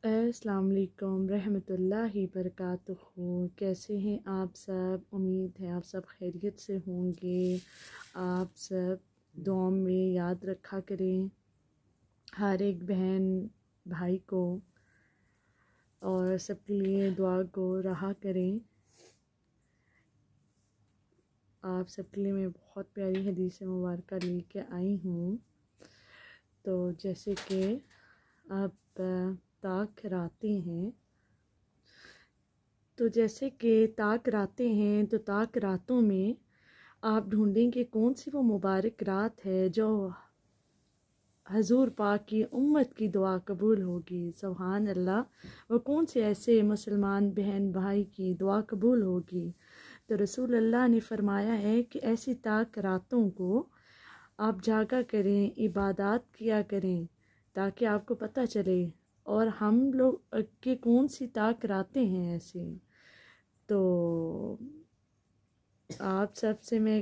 अस्सलाम वालेकुम रहमतुल्लाहि बरकातुहू। कैसे हैं आप सब? उम्मीद है आप सब खैरियत से होंगे। आप सब दुआ में याद रखा करें हर एक बहन भाई को, और सबके लिए दुआ को रहा करें। आप सबके लिए मैं बहुत प्यारी हदीस मुबारक लेके आई हूँ। तो जैसे कि आप ताक रातें हैं, तो जैसे कि ताक रातें हैं, तो ताक रातों में आप ढूंढेंगे कौन सी वो मुबारक रात है जो हजूर पाक की उम्मत की दुआ कबूल होगी। सुभान अल्लाह। वो कौन से ऐसे मुसलमान बहन भाई की दुआ कबूल होगी? तो रसूल अल्लाह ने फरमाया है कि ऐसी ताक रातों को आप जागा करें, इबादत किया करें, ताकि आपको पता चले और हम लोग के कौन सी ताक रातें हैं ऐसे। तो आप सबसे मैं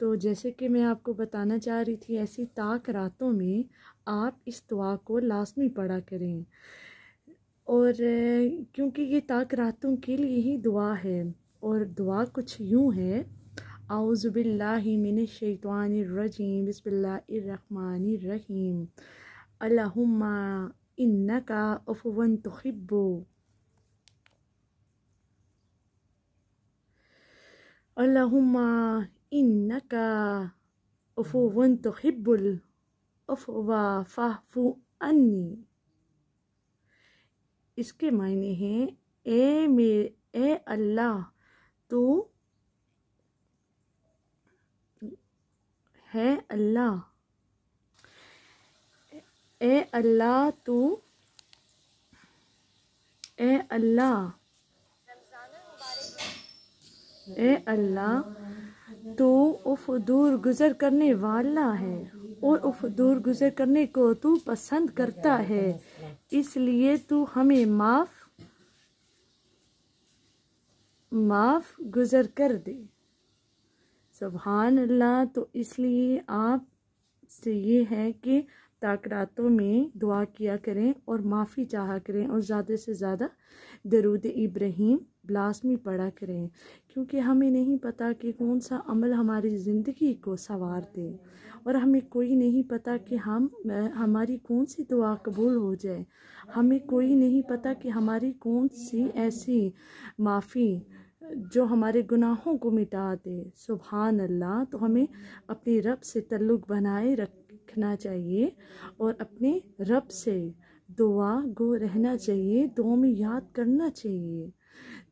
तो जैसे कि मैं आपको बताना चाह रही थी, ऐसी ताक रातों में आप इस दुआ को लाजमी पढ़ा करें। और क्योंकि ये ताक रातों के लिए ही दुआ है, और दुआ कुछ यूँ है, औज़ु बिल्लाहि मिनश शैतानिर रजीम, बिस्मिल्लाहिर रहमानिर रहीम, अल्लाहुम्मा इन्नका अफ़ुव्वुन तुहिब्बु, अल्लाहुम्मा इन्नका अफ़ुव्वुन तुहिब्बुल अफ़्वा फ़अफ़ु अन्नी। इसके मायने हैं, ए अल्लाह तू है अल्लाह, ए अल्लाह तू, ए अल्लाह, ए अल्लाह तू उफ दूर गुज़र करने वाला है, और उफ दूर गुज़र करने को तू पसंद करता है, इसलिए तू हमें माफ़ गुज़र कर दे। सुभान अल्लाह। तो इसलिए आप से ये है कि ताक रातों में दुआ किया करें और माफ़ी चाहा करें, और ज़्यादा से ज़्यादा दरूद इब्राहीम लाज़मी पढ़ा करें, क्योंकि हमें नहीं पता कि कौन सा अमल हमारी ज़िंदगी को संवार दे, और हमें कोई नहीं पता कि हमारी कौन सी दुआ कबूल हो जाए। हमें कोई नहीं पता कि हमारी कौन सी ऐसी माफ़ी जो हमारे गुनाहों को मिटा दे। सुभान अल्लाह। तो हमें अपने रब से ताल्लुक़ बनाए रखना चाहिए, और अपने रब से दुआ गो रहना चाहिए, दुआ में याद करना चाहिए।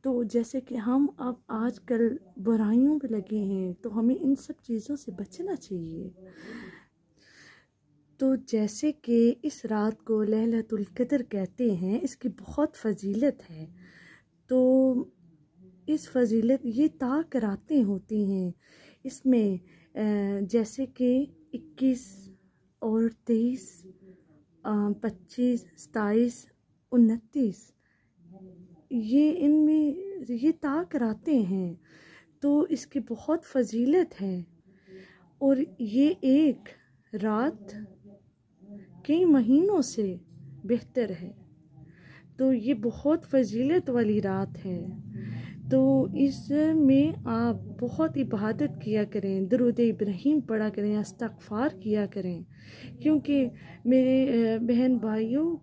तो जैसे कि हम अब आजकल बुराइयों पे लगे हैं, तो हमें इन सब चीज़ों से बचना चाहिए। तो जैसे कि इस रात को लैलतुल क़द्र कहते हैं, इसकी बहुत फजीलत है। तो इस फजीलत, ये ताक रातें होती हैं, इसमें जैसे कि 21 और 23, 25, 27, 29, ये इनमें ये ताक रातें हैं। तो इसकी बहुत फजीलत है, और ये एक रात कई महीनों से बेहतर है। तो ये बहुत फजीलत वाली रात है। तो इसमें आप बहुत इबादत किया करें, दरूद इब्राहीम पढ़ा करें, इस्तग़फ़ार किया करें, क्योंकि मेरे बहन भाइयों,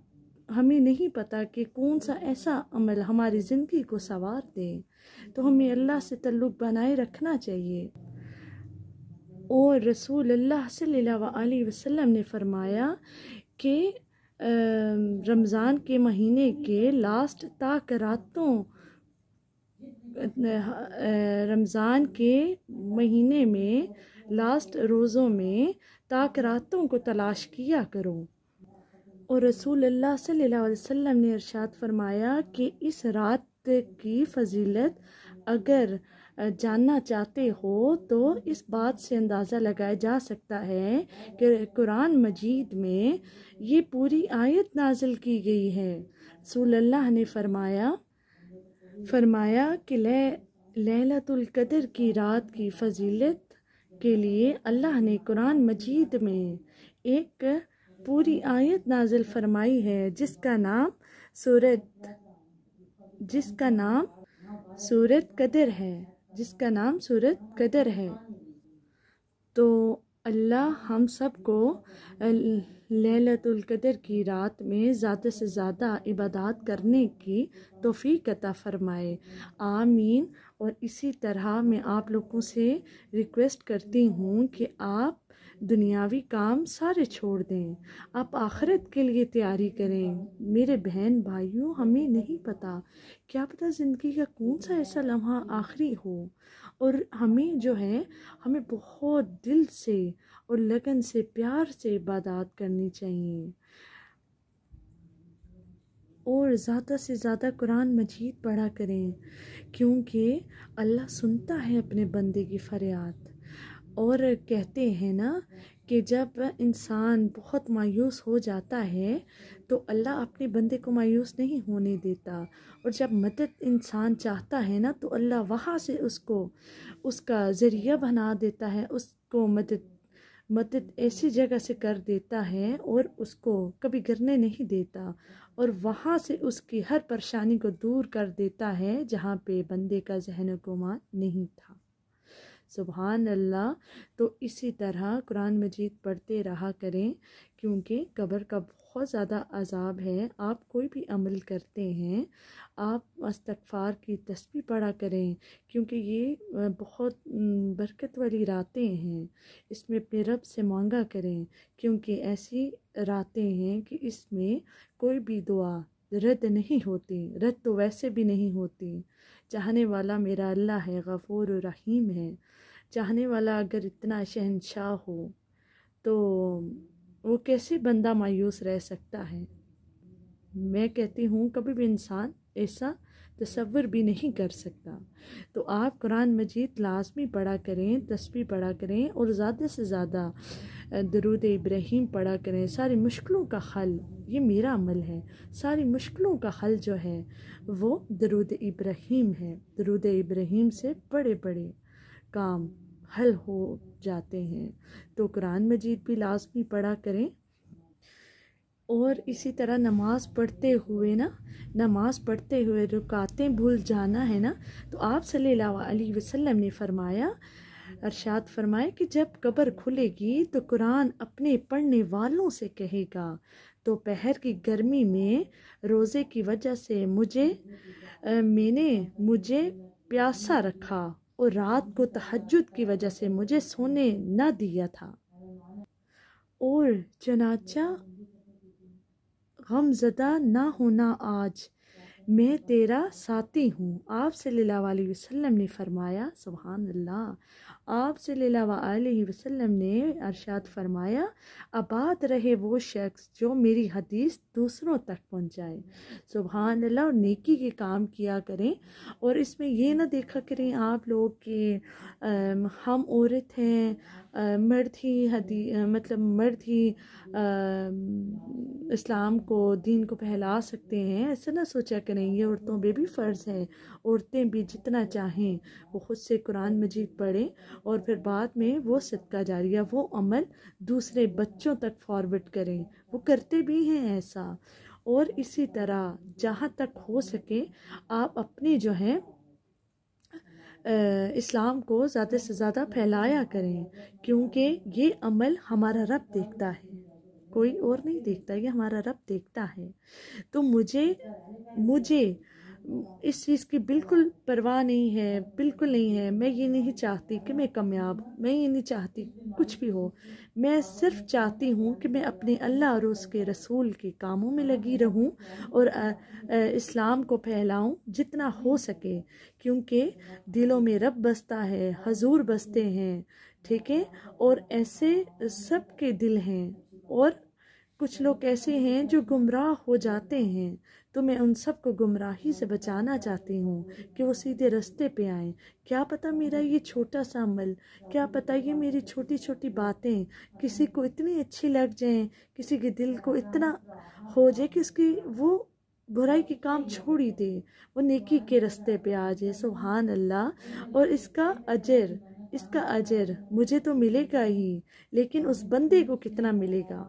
हमें नहीं पता कि कौन सा ऐसा अमल हमारी ज़िंदगी को संवार दे। तो हमें अल्लाह से ताल्लुक़ बनाए रखना चाहिए। और रसूल अल्लाह सल्लल्लाहु अलैहि वसल्लम ने फरमाया कि रमज़ान के महीने के लास्ट ताक रातों, रमज़ान के महीने में लास्ट रोज़ों में ताक रातों को तलाश किया करो। और रसूल अल्लाह सल्लल्लाहु अलैहि वसल्लम ने इरशाद फरमाया कि इस रात की फजीलत अगर जानना चाहते हो, तो इस बात से अंदाज़ा लगाया जा सकता है कि कुरान मजीद में ये पूरी आयत नाजिल की गई है। रसूल अल्लाह ने फरमाया कि लैलतुल क़द्र की रात की फजीलत के लिए अल्लाह ने कुरान मजीद में एक पूरी आयत नाजिल फरमाई है जिसका नाम सूरत कदर है, जिसका नाम सूरत कदर है। तो अल्लाह हम सबको लैलतुल कदर की रात में ज़्यादा से ज़्यादा इबादत करने की तौफीक अता फ़रमाए, आमीन। और इसी तरह मैं आप लोगों से रिक्वेस्ट करती हूँ कि आप दुनियावी काम सारे छोड़ दें, आप आखिरत के लिए तैयारी करें। मेरे बहन भाइयों, हमें नहीं पता, क्या पता ज़िंदगी का कौन सा ऐसा लम्हा आखिरी हो, और हमें जो है हमें बहुत दिल से और लगन से प्यार से इबादत करनी चाहिए, और ज़्यादा से ज़्यादा कुरान मजीद पढ़ा करें, क्योंकि अल्लाह सुनता है अपने बंदे की फरियाद। और कहते हैं ना कि जब इंसान बहुत मायूस हो जाता है तो अल्लाह अपने बंदे को मायूस नहीं होने देता, और जब मदद इंसान चाहता है ना तो अल्लाह वहाँ से उसको उसका ज़रिया बना देता है, उसको मदद ऐसी जगह से कर देता है और उसको कभी गिरने नहीं देता, और वहाँ से उसकी हर परेशानी को दूर कर देता है जहाँ पे बंदे का ज़हन गुमान नहीं था। सुभान अल्लाह। तो इसी तरह कुरान मजीद पढ़ते रहा करें, क्योंकि कब्र का बहुत ज़्यादा अज़ाब है। आप कोई भी अमल करते हैं, आप इस्तग़फ़ार की तस्बीह पढ़ा करें, क्योंकि ये बहुत बरकत वाली रातें हैं। इसमें अपने रब से मांगा करें, क्योंकि ऐसी रातें हैं कि इसमें कोई भी दुआ रद्द नहीं होती, रद्द तो वैसे भी नहीं होती। चाहने वाला मेरा अल्लाह है, गफ़ूर रहीम है। चाहने वाला अगर इतना शहंशाह हो तो वो कैसे बंदा मायूस रह सकता है। मैं कहती हूँ कभी भी इंसान ऐसा तसव्वुर भी नहीं कर सकता। तो आप कुरान मजीद लाज़मी पढ़ा करें, तस्बीह पढ़ा करें, और ज़्यादा से ज़्यादा दरूद इब्राहीम पढ़ा करें। सारी मुश्किलों का हल, ये मेरा अमल है, सारी मुश्किलों का हल जो है वो दरूद इब्राहीम है। दरूद इब्राहीम से बड़े बड़े काम हल हो जाते हैं। तो कुरान मजीद भी लाज़मी पढ़ा करें। और इसी तरह नमाज़ पढ़ते हुए रुकातें भूल जाना है ना, तो आप सल्लल्लाहु अलैहि वसल्लम ने फरमाया, अरशाद फरमाया कि जब कब्र खुलेगी तो कुरान अपने पढ़ने वालों से कहेगा, तो दोपहर की गर्मी में रोज़े की वजह से मुझे प्यासा रखा, और रात को तहज्जुद की वजह से मुझे सोने न दिया था, और चनाचा गमज़दा ना होना, आज मैं तेरा साथी हूँ। आप सल्लल्लाहु अलैहि वसल्लम ने फरमाया, सुभान अल्लाह, आप सल्लल्लाहु अलैहि वसल्लम ने अरशाद फरमाया, आबाद रहे वो शख्स जो मेरी हदीस दूसरों तक पहुँचाए। सुभान अल्लाह। और नेकी के काम किया करें, और इसमें ये ना देखा करें आप लोग कि हम औरत हैं, मर्द ही इस्लाम को, दीन को फैला सकते हैं, ऐसा ना सोचा करें। ये औरतों पे भी फ़र्ज़ है, औरतें भी जितना चाहें वो ख़ुद से कुरान मजीद पढ़ें, और फिर बाद में वो सदका जारिया, वो अमल दूसरे बच्चों तक फॉरवर्ड करें। वो करते भी हैं ऐसा। और इसी तरह जहाँ तक हो सके आप अपने जो है इस्लाम को ज़्यादा से ज़्यादा फैलाया करें, क्योंकि ये अमल हमारा रब देखता है, कोई और नहीं देखता, ये हमारा रब देखता है। तो मुझे इस चीज़ की बिल्कुल परवाह नहीं है, बिल्कुल नहीं है। मैं ये नहीं चाहती कि मैं कामयाब, मैं ये नहीं चाहती कुछ भी हो। मैं सिर्फ चाहती हूँ कि मैं अपने अल्लाह और उसके रसूल के कामों में लगी रहूँ, और इस्लाम को फैलाऊँ जितना हो सके, क्योंकि दिलों में रब बसता है, हजूर बसते हैं, ठीक है। और ऐसे सब के दिल हैं, और कुछ लोग ऐसे हैं जो गुमराह हो जाते हैं, तो मैं उन सब को गुमराही से बचाना चाहती हूँ कि वो सीधे रास्ते पे आएँ। क्या पता मेरा ये छोटा सा अमल, क्या पता ये मेरी छोटी छोटी बातें किसी को इतनी अच्छी लग जाएं, किसी के दिल को इतना हो जाए कि उसकी वो बुराई के काम छोड़ ही दे, वो नेकी के रास्ते पे आ जाए। सुभान अल्लाह। और इसका अजर मुझे तो मिलेगा ही, लेकिन उस बंदे को कितना मिलेगा,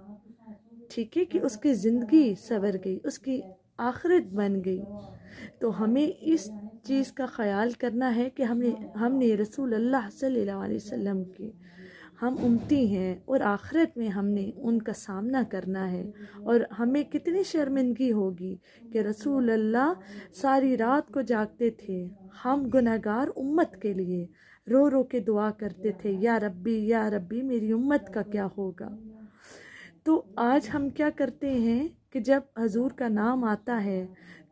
ٹھیک ہے، کہ اس کی زندگی سنور گئی، اس کی آخرت بن گئی۔ تو ہمیں اس چیز کا خیال کرنا ہے کہ ہم نے رسول اللہ صلی اللہ علیہ وسلم کی ہم امتی ہیں، اور آخرت میں ہم نے ان کا سامنا کرنا ہے، اور ہمیں کتنی شرمندگی ہوگی کہ رسول اللہ ساری رات کو جاگتے تھے، ہم گناہگار امت کے لیے رو رو کے دعا کرتے تھے، یا ربی میری امت کا کیا ہوگا۔ تو آج ہم کیا کرتے ہیں کہ جب حضور کا نام آتا ہے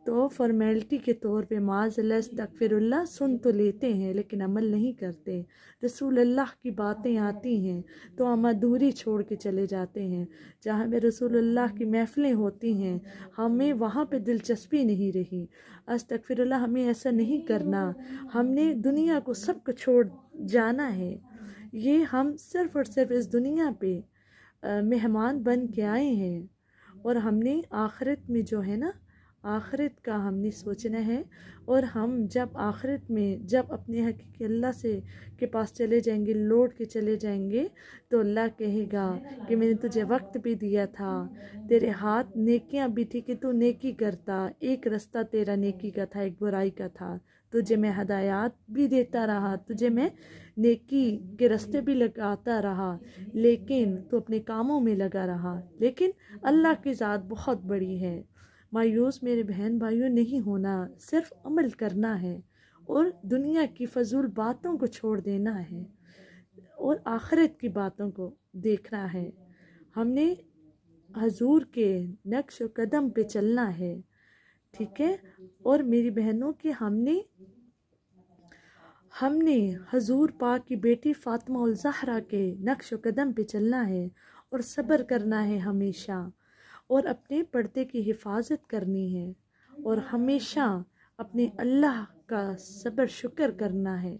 تو فارمیلٹی کے طور پہ معاذ اللہ استغفر اللہ سن تو لیتے ہیں، لیکن عمل نہیں کرتے۔ رسول اللہ کی باتیں آتی ہیں تو ہم ادھوری چھوڑ کے چلے جاتے ہیں۔ جہاں میں رسول اللہ کی محفلیں ہوتی ہیں ہمیں وہاں پہ دلچسپی نہیں رہی۔ استغفر اللہ، ہمیں ایسا نہیں کرنا۔ ہم نے دنیا کو سب کو چھوڑ جانا ہے۔ یہ ہم صرف اور صرف اس دنیا پہ مہمان بن کے آئے ہیں، اور ہم نے آخرت میں جو ہے نا، آخرت کا ہم نے سوچنا ہے۔ اور ہم جب آخرت میں جب اپنے حقیقی اللہ سے کے پاس چلے جائیں گے، لوٹ کے چلے جائیں گے، تو اللہ کہے گا کہ میں نے تجھے وقت بھی دیا تھا، تیرے ہاتھ نیکیاں بھی تھی کہ تو نیکی کرتا، ایک رستہ تیرا نیکی کا تھا، ایک برائی کا تھا، تجھے میں ہدایات بھی دیتا رہا، تجھے میں نیکی کے راستے بھی لگاتا رہا، لیکن تو اپنے کاموں میں لگا رہا۔ لیکن اللہ کی ذات بہت بڑی ہے۔ مایوس میرے بہن بھائیوں نہیں ہونا، صرف عمل کرنا ہے، اور دنیا کی فضول باتوں کو چھوڑ دینا ہے، اور آخرت کی باتوں کو دیکھنا ہے۔ ہم نے حضور کے نقش و قدم پہ چلنا ہے، ٹھیک ہے۔ اور میری بہنوں کے ہم نے حضور پاک کی بیٹی فاطمہ الزہرا کے نقش و قدم پہ چلنا ہے، اور صبر کرنا ہے ہمیشہ، اور اپنے پردے کی حفاظت کرنی ہے، اور ہمیشہ اپنے اللہ کا صبر شکر کرنا ہے،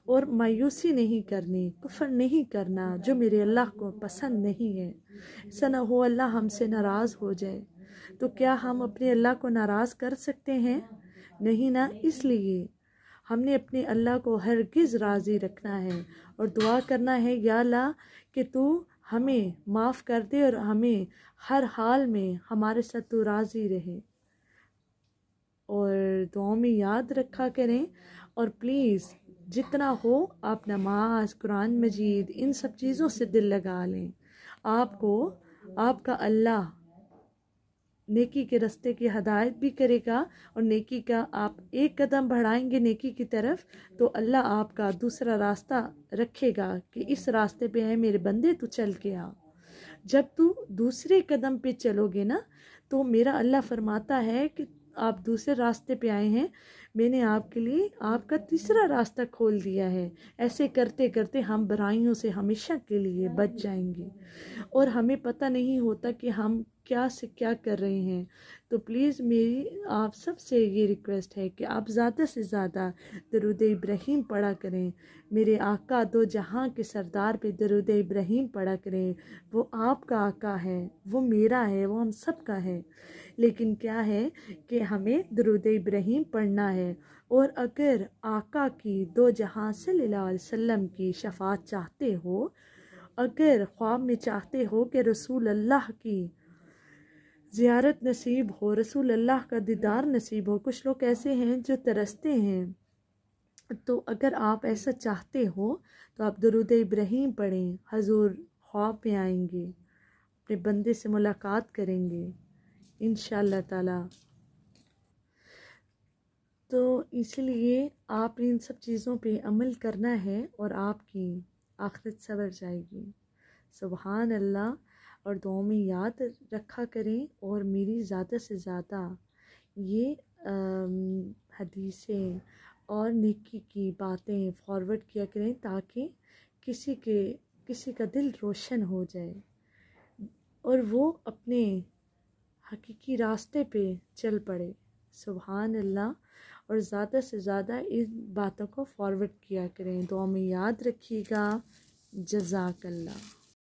اور مایوسی نہیں کرنی، کفر نہیں کرنا جو میرے اللہ کو پسند نہیں ہے۔ ایسا نہ ہو اللہ ہم سے ناراض ہو جائے۔ تو کیا ہم اپنے اللہ کو ناراض کر سکتے ہیں؟ نہیں نا۔ اس لیے ہم نے اپنے اللہ کو ہرگز راضی رکھنا ہے، اور دعا کرنا ہے، یا اللہ کہ تو ہمیں معاف کر دے، اور ہمیں ہر حال میں ہمارے ساتھ تو راضی رہے۔ اور دعاؤں میں یاد رکھا کریں، اور پلیز جتنا ہو آپ نماز، قرآن مجید، ان سب چیزوں سے دل لگا لیں۔ آپ کا اللہ نیکی کے راستے کی ہدایت بھی کرے گا، اور نیکی کا آپ ایک قدم بڑھائیں گے نیکی کی طرف، تو اللہ آپ کا دوسرا راستہ رکھے گا کہ اس راستے پہ ہے میرے بندے، تو چل کے آ۔ جب تو دوسرے قدم پہ چلو گے نا، تو میرا اللہ فرماتا ہے کہ آپ دوسرے راستے پہ آئے ہیں، میں نے آپ کے لیے آپ کا تیسرا راستہ کھول دیا ہے۔ ایسے کرتے کرتے ہم برائیوں سے ہمیشہ کے لیے بچ جائیں گے، اور ہمیں پتہ نہیں ہوتا کہ ہم کیا سے کیا کر رہے ہیں۔ تو پلیز میری آپ سب سے یہ ریکویسٹ ہے کہ آپ زیادہ سے زیادہ درود ابراہیم پڑھا کریں، میرے آقا دو جہاں کے سردار پہ درود ابراہیم پڑھا کریں۔ وہ آپ کا آقا ہے، وہ میرا ہے، وہ ہم سب کا ہے، لیکن کیا ہے کہ ہمیں درود ابراہیم پڑھنا ہے۔ اور اگر آقا کی دو جہاں صلی اللہ علیہ وسلم کی شفاعت چاہتے ہو، اگر خواب میں چاہتے ہو کہ رسول اللہ کی زیارت نصیب ہو، رسول اللہ کا دیدار نصیب ہو، کچھ لوگ ایسے ہیں جو ترستے ہیں، تو اگر آپ ایسا چاہتے ہو تو آپ درود ابراہیم پڑھیں، حضور خواب میں آئیں گے، اپنے بندے سے ملاقات کریں گے انشاءاللہ تعالی۔ تو اس لیے آپ ان سب چیزوں پہ عمل کرنا ہے، اور آپ کی آخرت سنور جائے گی۔ سبحان اللہ۔ اور دعاؤں میں یاد رکھا کریں، اور میری زیادہ سے زیادہ یہ حدیثیں اور نیکی کی باتیں فارورڈ کیا کریں، تاکہ کسی کا دل روشن ہو جائے، اور وہ اپنے حقیقی راستے پہ چل پڑے۔ سبحان اللہ۔ اور زیادہ سے زیادہ ان باتوں کو فارورڈ کیا کریں، دعا میں یاد رکھیے گا۔ جزاک اللہ۔